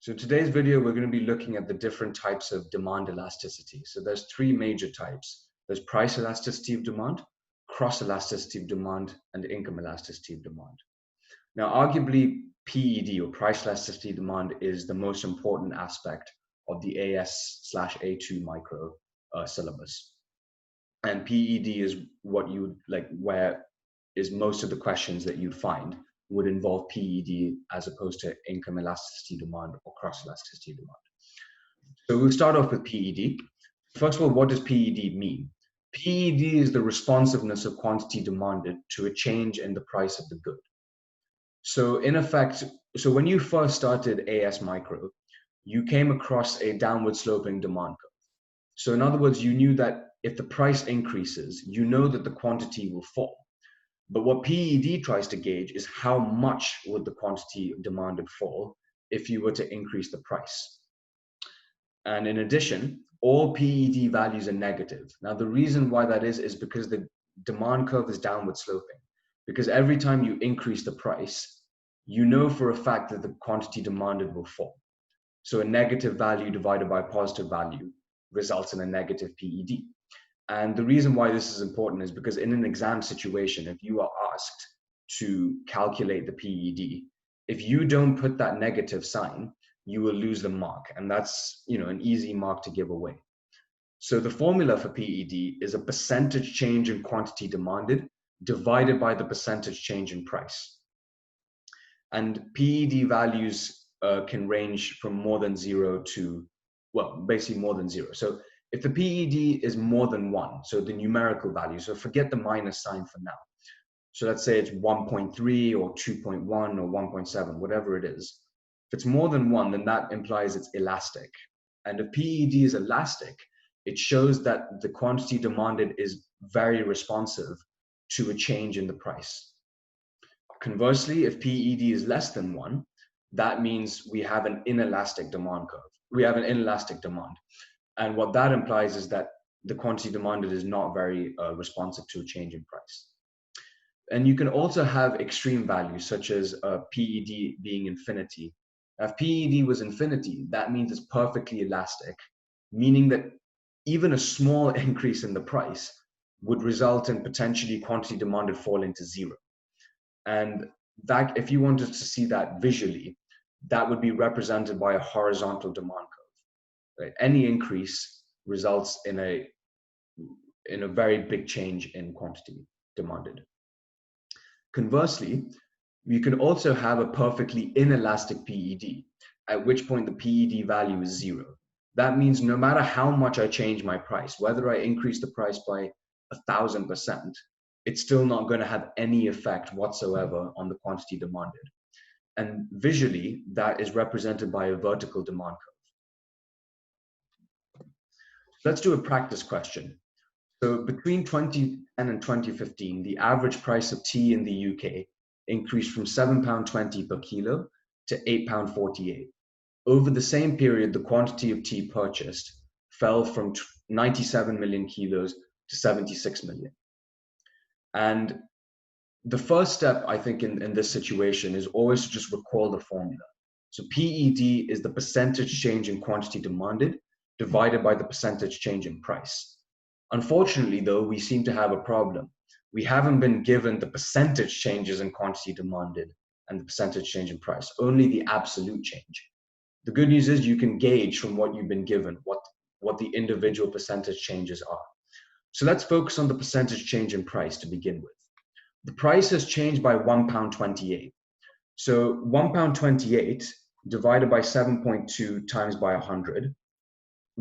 So today's video, we're going to be looking at the different types of demand elasticity. So there's three major types. There's price elasticity of demand, cross elasticity of demand, and income elasticity of demand. Now, arguably, PED or price elasticity of demand is the most important aspect of the AS/A2 micro syllabus. And PED is what you would like, where is most of the questions that you'd find would involve PED as opposed to income elasticity demand or cross elasticity demand. So we'll start off with PED. First of all, what does PED mean? PED is the responsiveness of quantity demanded to a change in the price of the good. So in effect, so when you first started AS micro, you came across a downward sloping demand curve. So in other words, you knew that if the price increases, you know that the quantity will fall. But what PED tries to gauge is how much would the quantity demanded fall if you were to increase the price. And in addition, all PED values are negative. Now, the reason why that is because the demand curve is downward sloping. Because every time you increase the price, you know for a fact that the quantity demanded will fall. So a negative value divided by a positive value results in a negative PED. And the reason why this is important is because in an exam situation, if you are asked to calculate the PED, if you don't put that negative sign, you will lose the mark. And that's, an easy mark to give away. So the formula for PED is a percentage change in quantity demanded divided by the percentage change in price. And PED values can range from more than 0 to, well, basically more than 0. So if the PED is more than 1, so the numerical value, so forget the minus sign for now. So let's say it's 1.3 or 2.1 or 1.7, whatever it is. If it's more than 1, then that implies it's elastic. And if PED is elastic, it shows that the quantity demanded is very responsive to a change in the price. Conversely, if PED is less than 1, that means we have an inelastic demand curve. We have an inelastic demand. And what that implies is that the quantity demanded is not very responsive to a change in price. And you can also have extreme values, such as PED being infinity. Now, if PED was infinity, that means it's perfectly elastic, meaning that even a small increase in the price would result in potentially quantity demanded falling to 0. And that, if you wanted to see that visually, that would be represented by a horizontal demand curve. Right? Any increase results in a very big change in quantity demanded. Conversely, you can also have a perfectly inelastic PED, at which point the PED value is 0. That means no matter how much I change my price, whether I increase the price by 1,000%, it's still not going to have any effect whatsoever on the quantity demanded. And visually, that is represented by a vertical demand curve. Let's do a practice question. So between 2010 and 2015, the average price of tea in the UK increased from £7.20 per kilo to £8.48. Over the same period, the quantity of tea purchased fell from 97 million kilos to 76 million. And the first step, I think, in this situation is always to just recall the formula. So PED is the percentage change in quantity demanded divided by the percentage change in price. Unfortunately, though, we seem to have a problem. We haven't been given the percentage changes in quantity demanded and the percentage change in price, only the absolute change. The good news is you can gauge from what you've been given what the individual percentage changes are. So let's focus on the percentage change in price to begin with. The price has changed by £1.28. So £1.28 divided by 7.2 times by 100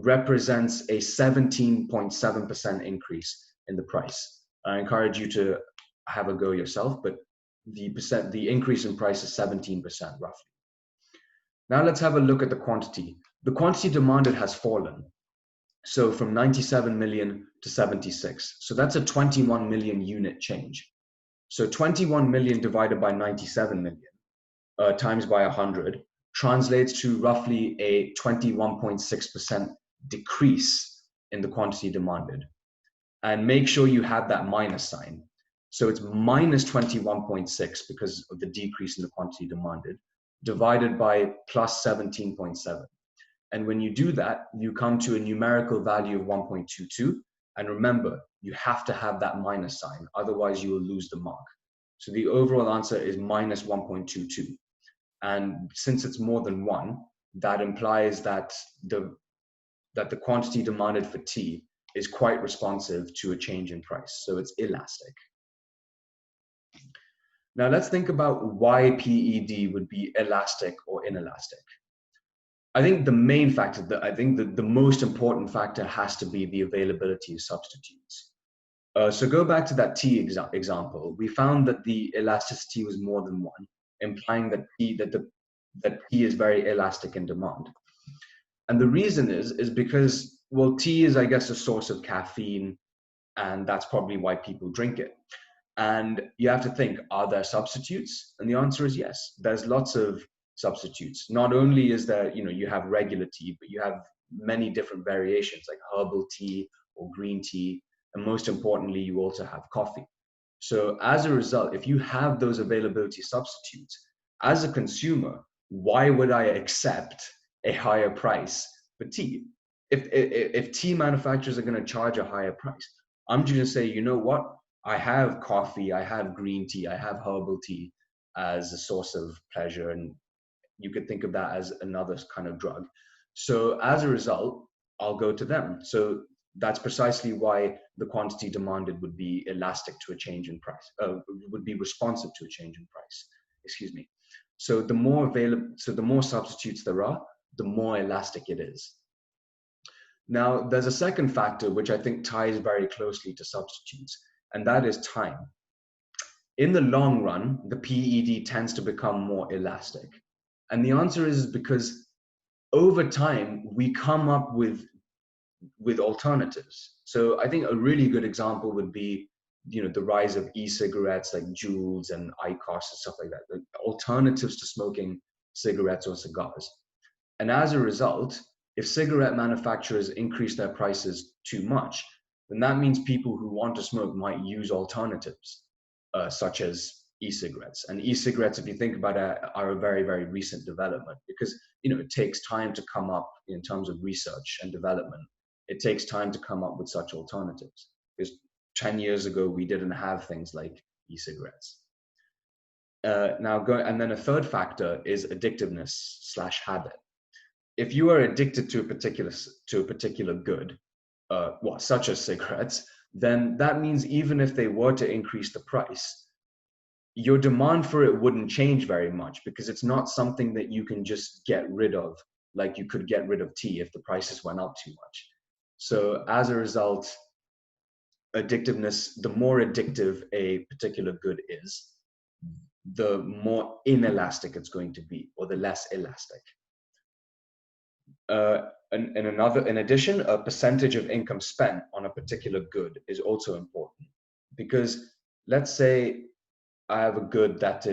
represents a 17.7% increase in the price. I encourage you to have a go yourself, but the increase in price is 17% roughly. Now let's have a look at the quantity. The quantity demanded has fallen. So from 97 million to 76. So that's a 21 million unit change. So 21 million divided by 97 million times by 100 translates to roughly a 21.6% decrease in the quantity demanded. And make sure you have that minus sign. So it's minus 21.6 because of the decrease in the quantity demanded. divided by plus 17.7. And when you do that, you come to a numerical value of 1.22. And remember, you have to have that minus sign, otherwise you will lose the mark. So the overall answer is minus 1.22. And since it's more than one, that implies that the quantity demanded for tea is quite responsive to a change in price. So it's elastic. Now let's think about why PED would be elastic or inelastic. I think the main factor, the most important factor has to be the availability of substitutes. So go back to that tea example. We found that the elasticity was more than one, implying that tea is very elastic in demand. And the reason is because, well, tea is, I guess, a source of caffeine, and that's probably why people drink it. And you have to think, are there substitutes? And the answer is yes. There's lots of substitutes. Not only is there, you have regular tea, but you have many different variations like herbal tea or green tea. And most importantly, you also have coffee. So as a result, if you have those availability substitutes, as a consumer, why would I accept a higher price for tea? If tea manufacturers are going to charge a higher price, I'm just going to say, you know what? I have coffee, I have green tea, I have herbal tea as a source of pleasure, and you could think of that as another kind of drug. So as a result, I'll go to them. So that's precisely why the quantity demanded would be elastic to a change in price, would be responsive to a change in price, excuse me. So the more substitutes there are, the more elastic it is. Now, there's a second factor which I think ties very closely to substitutes, and that is time. In the long run, the PED tends to become more elastic. And the answer is because over time, we come up with alternatives. So I think a really good example would be, the rise of e-cigarettes like Juuls and IQOS and stuff like that, like alternatives to smoking cigarettes or cigars. And as a result, if cigarette manufacturers increase their prices too much, then that means people who want to smoke might use alternatives, such as e-cigarettes. And e-cigarettes, if you think about it, are a very, very recent development because, it takes time to come up in terms of research and development. It takes time to come up with such alternatives because 10 years ago, we didn't have things like e-cigarettes. And then a third factor is addictiveness/habit. If you are addicted to a particular good, such as cigarettes, then that means even if they were to increase the price, your demand for it wouldn't change very much because it's not something that you can just get rid of, like you could get rid of tea if the prices went up too much. So as a result, addictiveness, the more addictive a particular good is, the more inelastic it's going to be, or the less elastic. In addition, a percentage of income spent on a particular good is also important because let's say I have a good that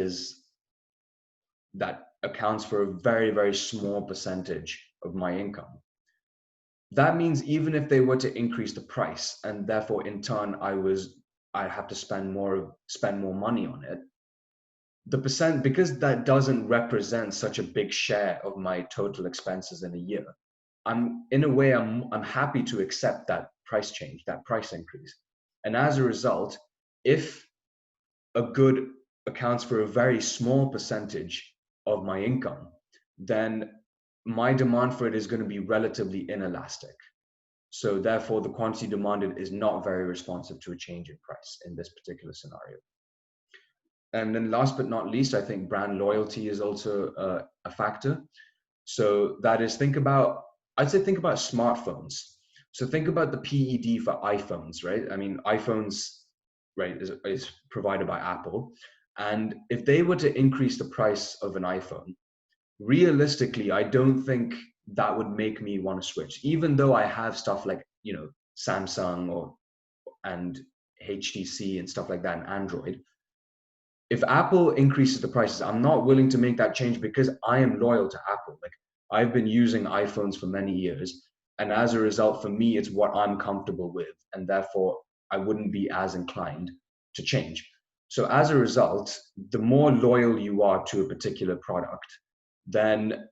accounts for a very, very small percentage of my income. That means even if they were to increase the price and therefore in turn I have to spend more money on it, the percent, because that doesn't represent such a big share of my total expenses in a year, I'm happy to accept that price change, that price increase. And as a result, if a good accounts for a very small percentage of my income, then my demand for it is going to be relatively inelastic. So therefore, the quantity demanded is not very responsive to a change in price in this particular scenario. And then last but not least, I think brand loyalty is also a factor. So that is, think about smartphones. So think about the PED for iPhones, right? I mean, iPhones, right, is provided by Apple. And if they were to increase the price of an iPhone, realistically, I don't think that would make me want to switch, even though I have stuff like, Samsung and HTC and stuff like that, and Android. If Apple increases the prices, I'm not willing to make that change because I am loyal to Apple. Like, I've been using iPhones for many years, and as a result, for me, it's what I'm comfortable with, and therefore I wouldn't be as inclined to change. So as a result, the more loyal you are to a particular product, then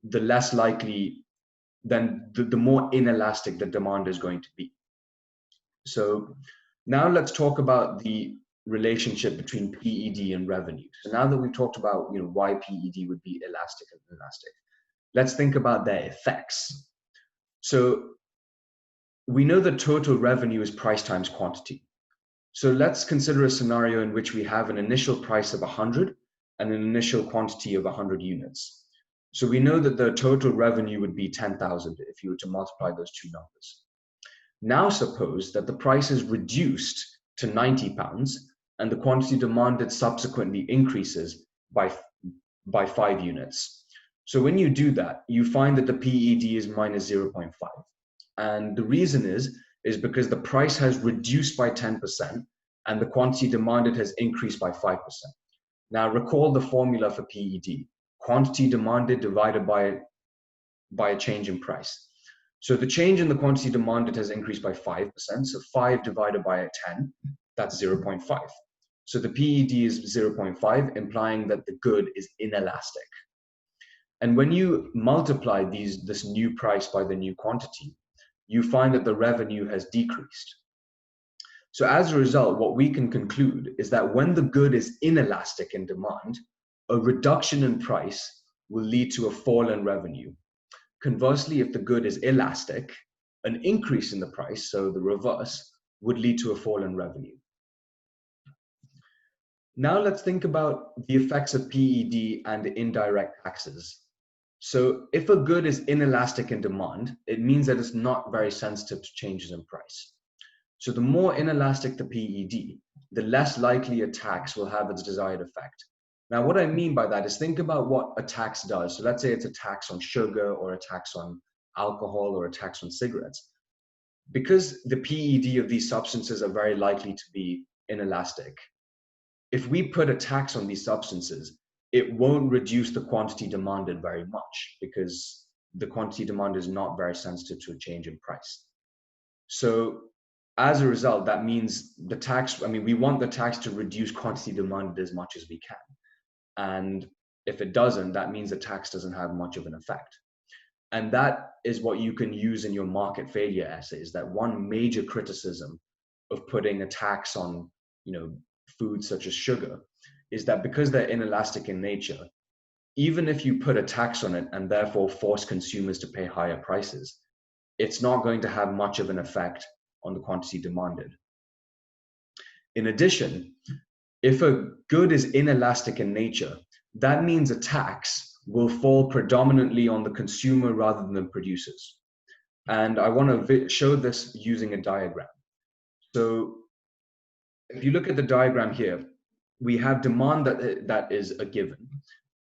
the less likely, then the more inelastic the demand is going to be. So now let's talk about the relationship between PED and revenue. So now that we've talked about why PED would be elastic and inelastic, let's think about their effects. So we know that total revenue is price times quantity. So let's consider a scenario in which we have an initial price of 100 and an initial quantity of 100 units. So we know that the total revenue would be 10,000 if you were to multiply those two numbers. Now suppose that the price is reduced to £90 and the quantity demanded subsequently increases by 5 units. So when you do that, you find that the PED is minus 0.5. And the reason is because the price has reduced by 10% and the quantity demanded has increased by 5%. Now recall the formula for PED, quantity demanded divided by a change in price. So the change in the quantity demanded has increased by 5%, so 5 divided by 10, that's 0.5. So the PED is 0.5, implying that the good is inelastic. And when you multiply this new price by the new quantity, you find that the revenue has decreased. So as a result, what we can conclude is that when the good is inelastic in demand, a reduction in price will lead to a fall in revenue. Conversely, if the good is elastic, an increase in the price, so the reverse, would lead to a fall in revenue. Now let's think about the effects of PED and indirect taxes. So if a good is inelastic in demand, it means that it's not very sensitive to changes in price. So the more inelastic the PED, the less likely a tax will have its desired effect. Now, what I mean by that is think about what a tax does. So let's say it's a tax on sugar or a tax on alcohol or a tax on cigarettes. Because the PED of these substances are very likely to be inelastic, if we put a tax on these substances, it won't reduce the quantity demanded very much because the quantity demand is not very sensitive to a change in price. So as a result, that means the tax, we want the tax to reduce quantity demanded as much as we can. And if it doesn't, that means the tax doesn't have much of an effect. And that is what you can use in your market failure essays, that one major criticism of putting a tax on, foods such as sugar is that because they're inelastic in nature, even if you put a tax on it and therefore force consumers to pay higher prices, it's not going to have much of an effect on the quantity demanded. In addition, if a good is inelastic in nature, that means a tax will fall predominantly on the consumer rather than the producers. And I want to show this using a diagram. So if you look at the diagram here, we have demand that is a given,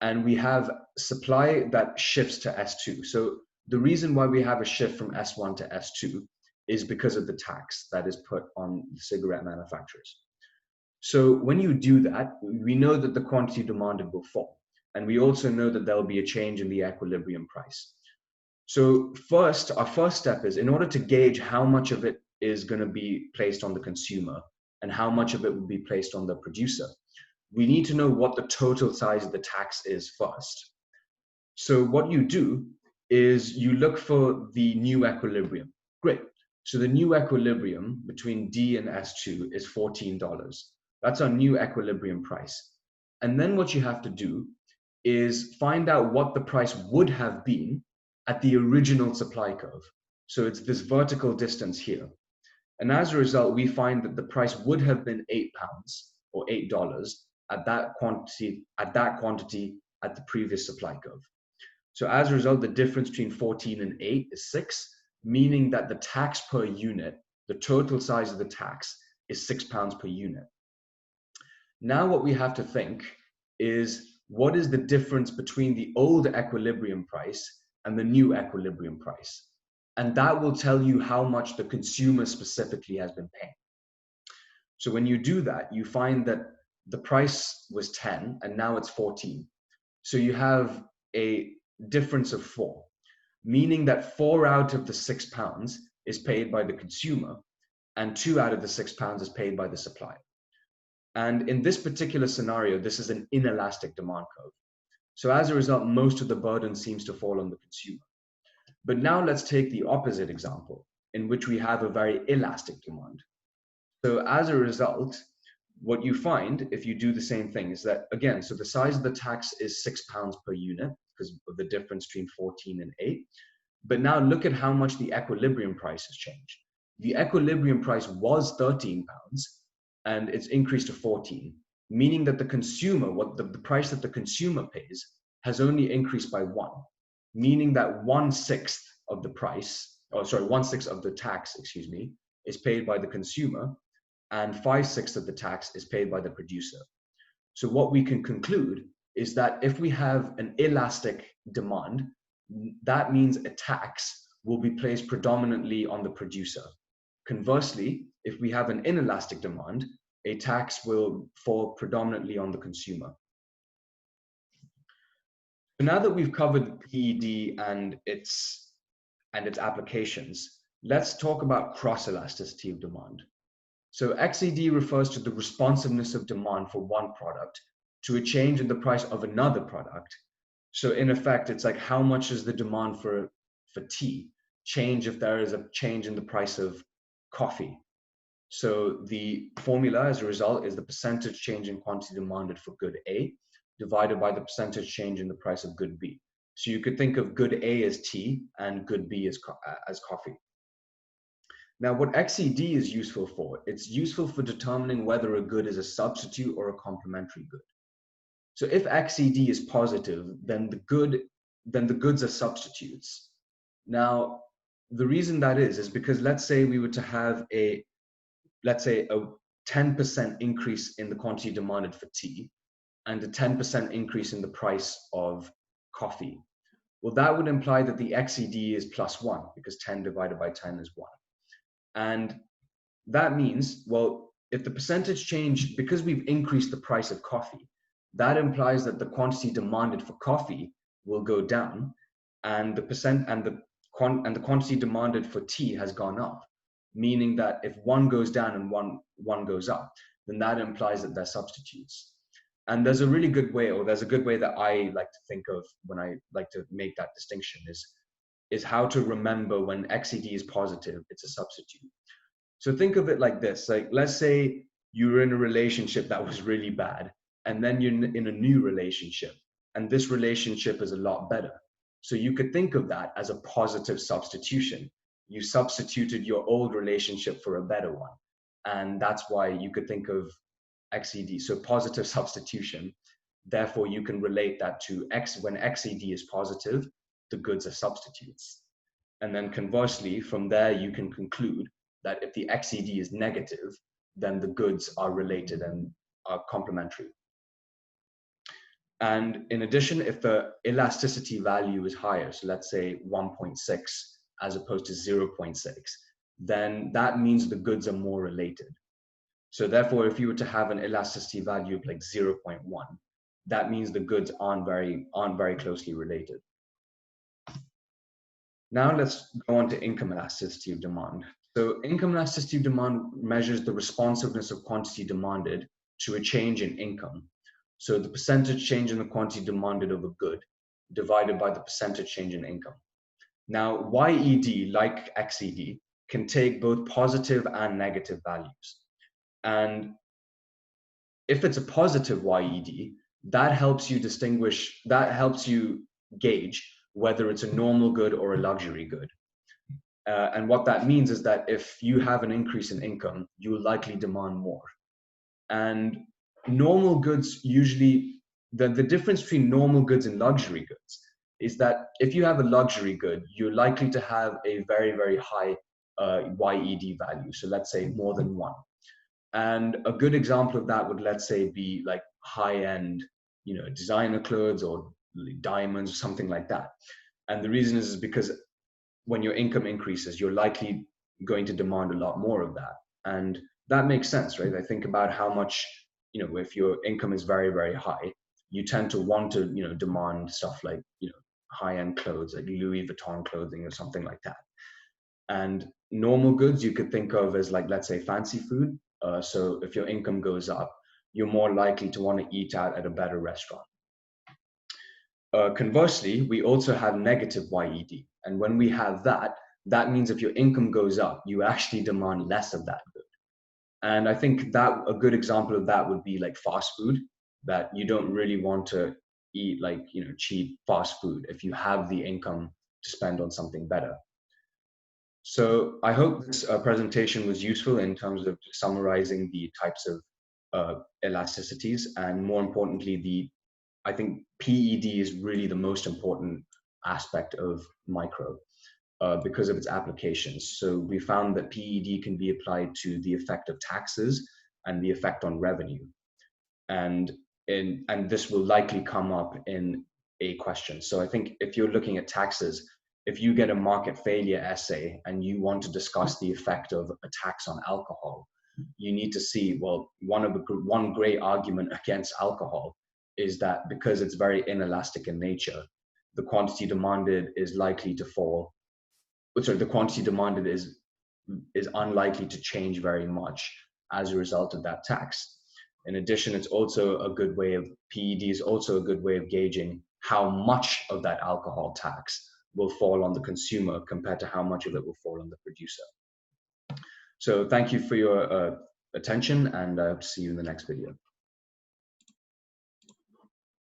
and we have supply that shifts to S2. So the reason why we have a shift from S1 to S2 is because of the tax that is put on the cigarette manufacturers. So when you do that, we know that the quantity demanded will fall. And we also know that there'll be a change in the equilibrium price. So our first step is, in order to gauge how much of it is going to be placed on the consumer and how much of it will be placed on the producer, we need to know what the total size of the tax is first. So what you do is you look for the new equilibrium. Great. So the new equilibrium between D and S2 is $14. That's our new equilibrium price. And then what you have to do is find out what the price would have been at the original supply curve. So it's this vertical distance here. And as a result, we find that the price would have been £8 or $8 at that quantity at the previous supply curve. So as a result, the difference between 14 and 8 is 6, meaning that the tax per unit, the total size of the tax, is £6 per unit. Now what we have to think is, what is the difference between the old equilibrium price and the new equilibrium price? And that will tell you how much the consumer specifically has been paying. So when you do that, you find that the price was 10 and now it's 14. So you have a difference of 4, meaning that 4 out of the £6 is paid by the consumer and 2 out of the £6 is paid by the supplier. And in this particular scenario, this is an inelastic demand curve. So as a result, most of the burden seems to fall on the consumer. But now let's take the opposite example, in which we have a very elastic demand. So as a result, what you find if you do the same thing is that, again, so the size of the tax is £6 per unit because of the difference between 14 and 8. But now look at how much the equilibrium price has changed. The equilibrium price was £13 and it's increased to 14, meaning that the consumer, what the price that the consumer pays has only increased by 1, meaning that 1/6 of the price, or sorry, 1/6 of the tax, excuse me, is paid by the consumer, and 5/6 of the tax is paid by the producer. So what we can conclude is that if we have an elastic demand, that means a tax will be placed predominantly on the producer. Conversely, if we have an inelastic demand, a tax will fall predominantly on the consumer. So now that we've covered PED and its applications, let's talk about cross-elasticity of demand. So XED refers to the responsiveness of demand for one product to a change in the price of another product. So in effect, it's like how much is the demand for tea change if there is a change in the price of coffee. So the formula as a result is the percentage change in quantity demanded for good A divided by the percentage change in the price of good B. So you could think of good A as tea and good B as coffee. Now, what XED is useful for, it's useful for determining whether a good is a substitute or a complementary good. So if XED is positive, then the goods are substitutes. Now, the reason that is because let's say we were to have a 10% increase in the quantity demanded for tea and a 10% increase in the price of coffee. Well, that would imply that the XED is +1 because 10 divided by 10 is 1. And that means, well, if the percentage change, because we've increased the price of coffee, that implies that the quantity demanded for coffee will go down, and the quantity demanded for tea has gone up, meaning that if one goes down and one goes up, then that implies that they're substitutes. And there's a really good way, or there's a good way that I like to think of when I like to make that distinction is how to remember when XED is positive, it's a substitute. So think of it like this, like let's say you were in a relationship that was really bad, and then you're in a new relationship, and this relationship is a lot better. So you could think of that as a positive substitution. You substituted your old relationship for a better one. And that's why you could think of XED, so positive substitution. Therefore, you can relate that to when XED is positive, the goods are substitutes. And then conversely, from there, you can conclude that if the XED is negative, then the goods are related and are complementary. And in addition, if the elasticity value is higher, so let's say 1.6 as opposed to 0.6, then that means the goods are more related. So therefore, if you were to have an elasticity value of like 0.1, that means the goods aren't very closely related. Now let's go on to income elasticity of demand. So income elasticity of demand measures the responsiveness of quantity demanded to a change in income. So the percentage change in the quantity demanded of a good divided by the percentage change in income. Now, YED, like XED, can take both positive and negative values. And if it's a positive YED, that helps you gauge whether it's a normal good or a luxury good. And what that means is that if you have an increase in income, you will likely demand more. And normal goods usually, the difference between normal goods and luxury goods is that if you have a luxury good, you're likely to have a very, very high YED value. So let's say more than 1. And a good example of that would, let's say, be like high-end, designer clothes or diamonds or something like that. And the reason is because when your income increases, you're likely going to demand a lot more of that. And that makes sense, right? I think about how much, if your income is very, very high, you tend to want to, demand stuff like, high-end clothes, like Louis Vuitton clothing or something like that. And normal goods you could think of as like, let's say, fancy food. So if your income goes up, you're more likely to want to eat out at a better restaurant. Conversely, we also have negative YED. And when we have that, that means if your income goes up, you actually demand less of that good. And I think that a good example of that would be like fast food, that you don't really want to eat like, cheap fast food if you have the income to spend on something better. So I hope this presentation was useful in terms of summarizing the types of elasticities, and more importantly, I think PED is really the most important aspect of micro because of its applications. So we found that PED can be applied to the effect of taxes and the effect on revenue. And this will likely come up in a question. So I think if you're looking at taxes, if you get a market failure essay and you want to discuss the effect of a tax on alcohol, you need to see, well, one great argument against alcohol is that because it's very inelastic in nature, the quantity demanded is likely to fall. Sorry, the quantity demanded is unlikely to change very much as a result of that tax. In addition, it's also a good way of, PED is also a good way of gauging how much of that alcohol tax will fall on the consumer compared to how much of it will fall on the producer. So thank you for your attention, and I hope to see you in the next video.